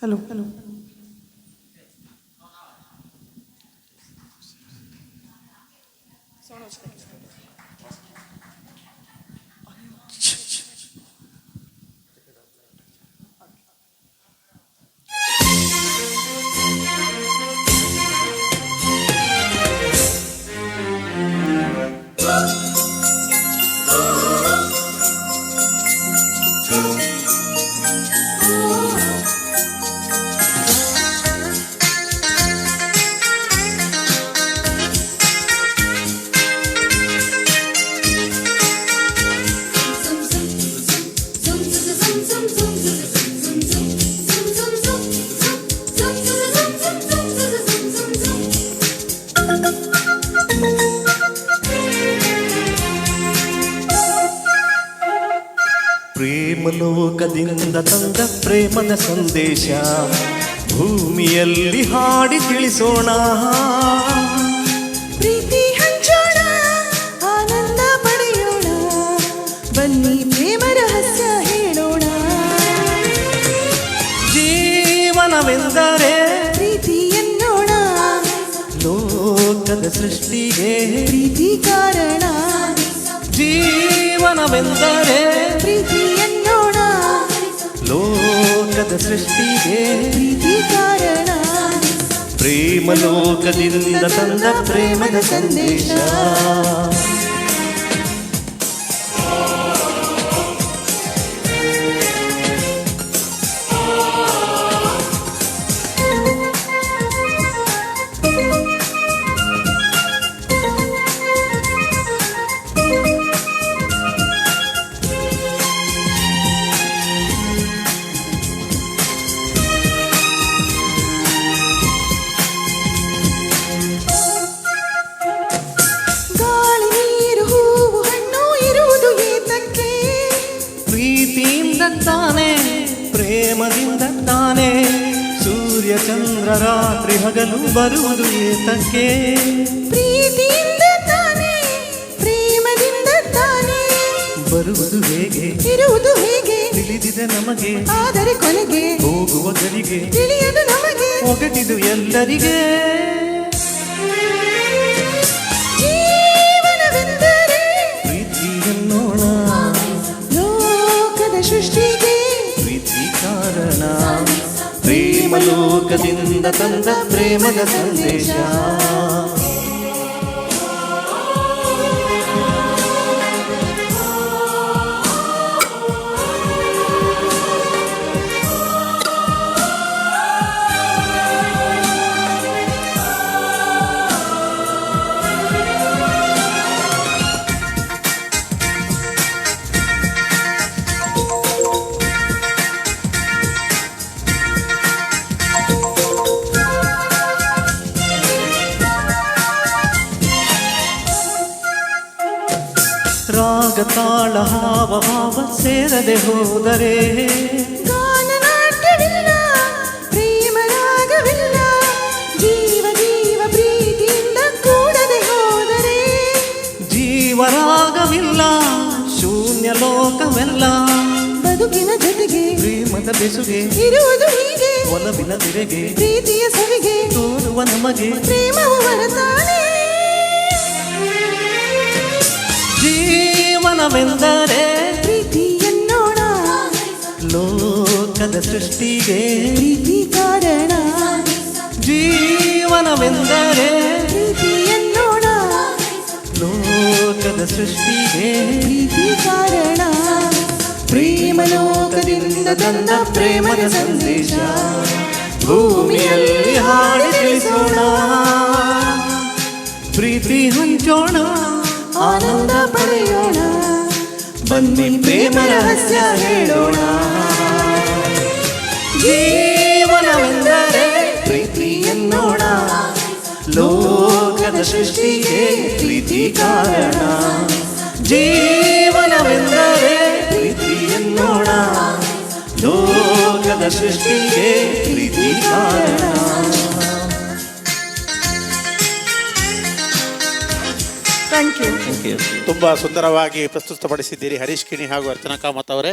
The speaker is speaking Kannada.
ಹಲೋ ಹಲೋ ಪ್ರೇಮಲೋಕದಿಂದ ತಂದ ಪ್ರೇಮದ ಸಂದೇಶ ಭೂಮಿಯಲ್ಲಿ ಹಾಡಿ ತಿಳಿಸೋಣ. ಪ್ರೀತಿ ಹಂಚೋಣ, ಆನಂದ ಪಡೆಯೋಣ, ಬನ್ನಿ ಪ್ರೇಮ ರಹಸ್ಯ ಹೇಳೋಣ. ಜೀವನವೆಂದರೆ ಪ್ರೀತಿ ಎನ್ನೋಣ, ಲೋಕದ ಸೃಷ್ಟಿಗೆ ಪ್ರೀತಿ ಕಾರಣ. ಜೀವನವೆಂದರೆ ಪ್ರೀತಿ ಎನ್ನೋಣ, ಲೋಕದ ಸೃಷ್ಟಿಗೆ ಪ್ರೀತಿ ಕಾರಣ. ಪ್ರೇಮಲೋಕದಿಂದ ತಂದ ಪ್ರೇಮದ ಸಂದೇಶ. ಗಾಳಿ ನೀರು ಹೂವು ಹಣ್ಣು ಇರುವುದು ಏತಕ್ಕೆ? ಪ್ರೀತಿಯಿಂದ ತಾನೇ, ಪ್ರೇಮದಿಂದ ತಾನೇ, ಸೂರ್ಯ ಚಂದ್ರ ರಾತ್ರಿ ಹಗಲು ಬರುವುದು ಏತಕ್ಕೆ? ಪ್ರೀತಿಯಿಂದ ತಾನೇ, ಪ್ರೇಮದಿಂದ ತಾನೇ, ಬರುವುದು ಹೇಗೆ, ಇರುವುದು ಹೇಗೆ ತಿಳಿದಿದೆ ನಮಗೆ, ಆದರೆ ಕೊನೆಗೆ ಹೋಗುವ ಗಳಿಗೆ ತಿಳಿಯದು ನಮಗೆ. ಒಗಟಿದು ಎಲ್ಲರಿಗೆ. ಜೀವನವೆಂದರೆ ಪ್ರೀತಿ ಎನ್ನೋಣ, ಲೋಕದ ಸೃಷ್ಟಿಗೆ ಪ್ರೀತಿ ಕಾರಣ. ಪ್ರೇಮಲೋಕದಿಂದ ತಂದ ಪ್ರೇಮದ ಸಂದೇಶ. ರಾಗ ತಾಳ ಹಾವ ಭಾವ ಸೇರದೆ ಹೋದರೆ ಗಾನನಾಟ್ಯವಿಲ್ಲ, ಪ್ರೇಮ ರಾಗವಿಲ್ಲ, ಜೀವ ಜೀವ ಪ್ರೀತಿಯಿಂದ ಕೂಡದೆ ಹೋದರೆ ಜೀವರಾಗವಿಲ್ಲ, ಶೂನ್ಯ ಲೋಕವೆಲ್ಲ. ಬದುಕಿನ ಜೊತೆಗೆ ಪ್ರೇಮದ ಬೆಸುಗೆ ಇರುವುದು ಹೀಗೆ, ಒಲವಿನ ತಿರೆಗೆ ಪ್ರೀತಿಯ ಸವಿಗೆ ತೋರುವ ನಮಗೆ ಪ್ರೇಮವು ಬರತಾನೆ. ಜೀವನವೆಂದರೆ ಪ್ರೀತಿ ಎನ್ನೋಣ, ಲೋಕದ ಸೃಷ್ಟಿಗೆ ಪ್ರೀತಿ ಕಾರಣ. ಜೀವನವೆಂದರೆ ಪ್ರೀತಿ ಎನ್ನೋಣ, ಲೋಕದ ಸೃಷ್ಟಿಗೆ ಪ್ರೀತಿ ಕಾರಣ. ಪ್ರೇಮಲೋಕದಿಂದ ತಂದ ಪ್ರೇಮದ ಸಂದೇಶ ಭೂಮಿಯಲ್ಲಿ ಹಾಡಿ ತಿಳಿಸೋಣ. ಪ್ರೀತಿ ಹಂಚೋಣ, ಆನಂದ ಪಡೆಯೋಣ, ಬನ್ನಿ ಪ್ರೇಮ ರಹಸ್ಯ ಹೇಳೋಣ. ಜೀವನವೆಂದರೆ ಪ್ರೀತಿ ಎನ್ನೋಣ, ಲೋಕದ ಸೃಷ್ಟಿಗೆ ಪ್ರೀತಿ ಕಾರಣ. ಜೀವನವೆಂದರೆ ಪ್ರೀತಿ ಎನ್ನೋಣ, ಲೋಕದ ಸೃಷ್ಟಿಗೆ ಪ್ರೀತಿ ಕಾರಣ. Thank you. ತುಂಬ ಸುಂದರವಾಗಿ ಪ್ರಸ್ತುತಪಡಿಸಿದ್ದೀರಿ ಹರೀಶ್ ಕಿಣಿ ಹಾಗೂ ಅರ್ಚನಾ ಕಾಮತ್ ಅವರೇ.